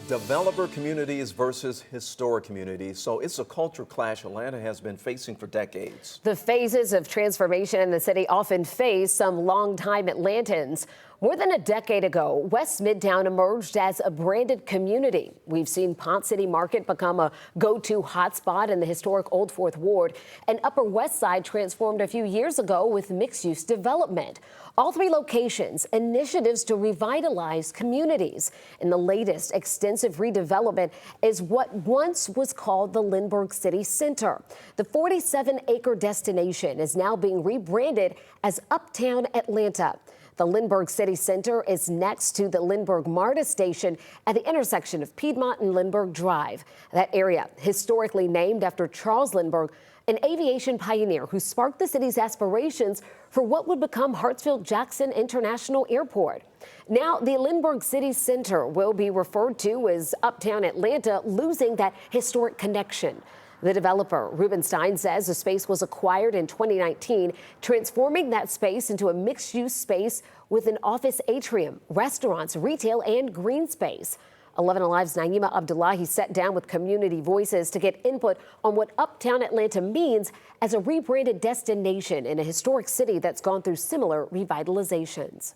Developer communities versus historic communities. So it's a culture clash Atlanta has been facing for decades. The phases of transformation in the city often face some longtime Atlantans. More than a decade ago, West Midtown emerged as a branded community. We've seen Ponce City Market become a go-to hotspot in the historic Old Fourth Ward, and Upper West Side transformed a few years ago with mixed-use development. All three locations, initiatives to revitalize communities. And the latest extensive redevelopment is what once was called the Lindbergh City Center. The 47-acre destination is now being rebranded as Uptown Atlanta. The Lindbergh City Center is next to the Lindbergh MARTA station at the intersection of Piedmont and Lindbergh Drive. That area, historically named after Charles Lindbergh, an aviation pioneer who sparked the city's aspirations for what would become Hartsfield-Jackson International Airport. Now, the Lindbergh City Center will be referred to as Uptown Atlanta, losing that historic connection. The developer, Rubenstein, says the space was acquired in 2019, transforming that space into a mixed-use space with an office atrium, restaurants, retail, and green space. 11 Alive's Naima Abdullahi sat down with community voices to get input on what Uptown Atlanta means as a rebranded destination in a historic city that's gone through similar revitalizations.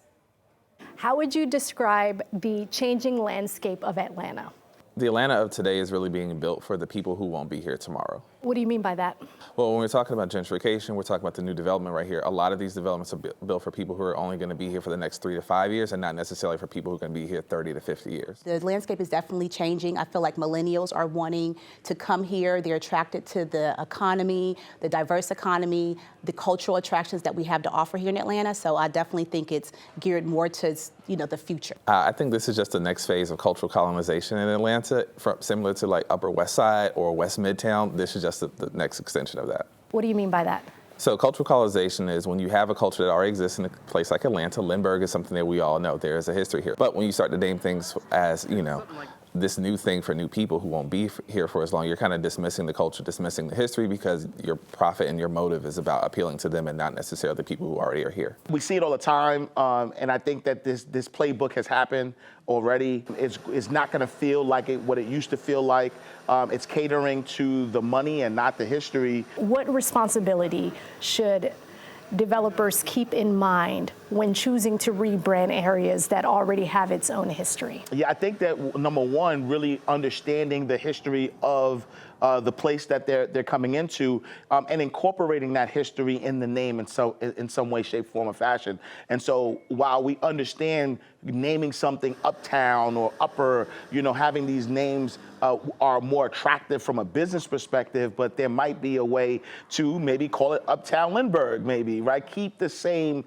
How would you describe the changing landscape of Atlanta? The Atlanta of today is really being built for the people who won't be here tomorrow. What do you mean by that? Well, when we're talking about gentrification, we're talking about the new development right here. A lot of these developments are built for people who are only going to be here for the next 3 to 5 years and not necessarily for people who are going to be here 30 to 50 years. The landscape is definitely changing. I feel like millennials are wanting to come here. They're attracted to the economy, the diverse economy, the cultural attractions that we have to offer here in Atlanta. So I definitely think it's geared more to, the future. I think this is just the next phase of cultural colonization in Atlanta, similar to like Upper West Side or West Midtown. This is just the next extension of that. What do you mean by that? So cultural colonization is when you have a culture that already exists in a place like Atlanta. Lindbergh is something that we all know. There is a history here. But when you start to name things as, this new thing for new people who won't be here for as long, you're kind of dismissing the culture, dismissing the history, because your profit and your motive is about appealing to them and not necessarily the people who already are here. We see it all the time, and I think that this playbook has happened already. It's not going to feel like what it used to feel like. It's catering to the money and not the history. What responsibility should developers keep in mind when choosing to rebrand areas that already have its own history? Yeah, I think that number one, really understanding the history of the place that they're coming into, and incorporating that history in the name in some way, shape, form, or fashion. And so while we understand naming something Uptown or Upper, having these names are more attractive from a business perspective, but there might be a way to maybe call it Uptown Lindbergh, maybe, right? Keep the same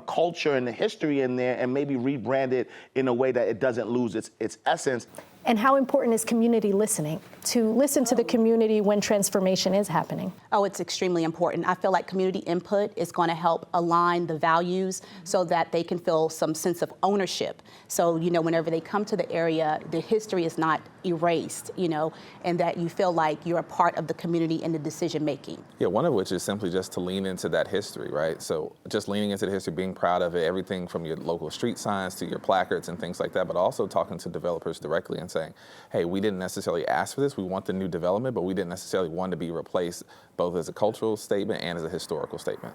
culture and the history in there and maybe rebrand it in a way that it doesn't lose its essence. And how important is community listening, to listen to the community when transformation is happening? Oh, it's extremely important. I feel like community input is going to help align the values so that they can feel some sense of ownership. So, whenever they come to the area, the history is not erased, and that you feel like you're a part of the community in the decision making. Yeah, one of which is simply just to lean into that history, right? So just leaning into the history, being proud of it, everything from your local street signs to your placards and things like that, but also talking to developers directly and saying, hey, we didn't necessarily ask for this. We want the new development, but we didn't necessarily want to be replaced both as a cultural statement and as a historical statement.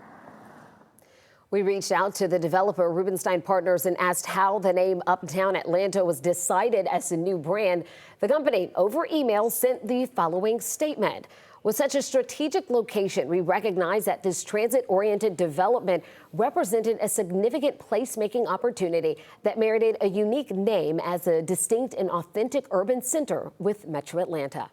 We reached out to the developer, Rubenstein Partners, and asked how the name Uptown Atlanta was decided as a new brand. The company, over email, sent the following statement. With such a strategic location, we recognize that this transit-oriented development represented a significant placemaking opportunity that merited a unique name as a distinct and authentic urban center with Metro Atlanta.